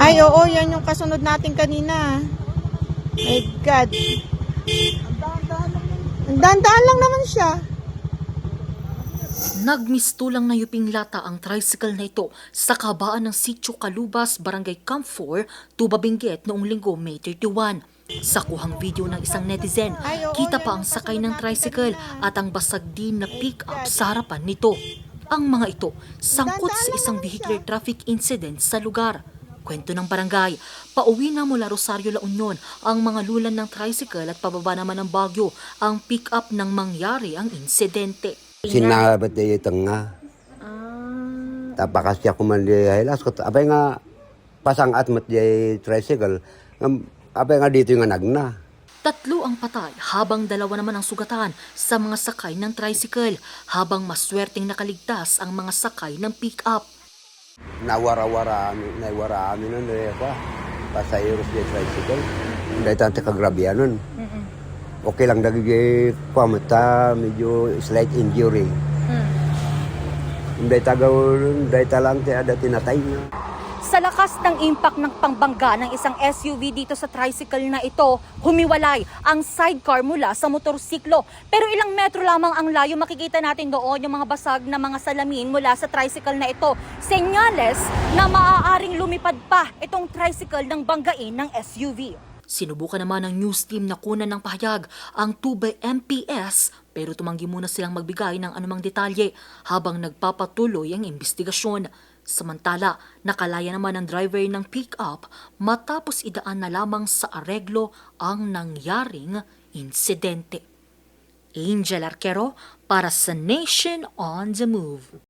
Ay, oo, yan yung kasunod natin kanina. My God. Dahan-dahan lang naman siya. Nagmistulang na yuping lata ang tricycle na ito sa kabaan ng Sitio Calubas, Barangay Camp 4, Tuba Benguet noong linggo, May 31. Sa kuhang video ng isang netizen, kita pa ang sakay ng tricycle at ang basag din na pick-up sa harapan nito. Ang mga ito sangkot sa isang vehicular traffic incident sa lugar. Kwento ng barangay, pauwi na mula Rosario, La Union ang mga lulan ng tricycle at pababa naman ng Baguio ang pick-up nang mangyari ang insidente. Sinabat niya yung tanga. Tapakas siya kumandihilas ko. Abay nga, pasang atmat niya tricycle. Abay nga dito yung nagna. 3 ang patay habang 2 naman ang sugatan sa mga sakay ng tricycle habang maswerteng nakaligtas ang mga sakay ng pick-up. Nawara-wara amin nun. Pasayros niya tricycle. Dahil tante kagrabihan nun. Okay lang dagigay pamata, medyo slight injury. Dahil talang ada tinatay niya. Sa lakas ng impact ng pangbangga ng isang SUV dito sa tricycle na ito, humiwalay ang sidecar mula sa motorsiklo. Pero ilang metro lamang ang layo, makikita natin doon yung mga basag na mga salamin mula sa tricycle na ito. Senyales na maaaring lumipad pa itong tricycle ng banggain ng SUV. Sinubukan naman ng news team na kunan ng pahayag ang Tubay MPS pero tumanggi muna silang magbigay ng anumang detalye habang nagpapatuloy ang investigasyon. Samantala, nakalaya naman ang driver ng pick-up matapos idaan na lamang sa areglo ang nangyaring insidente. Angel Arquero para sa Nation on the Move.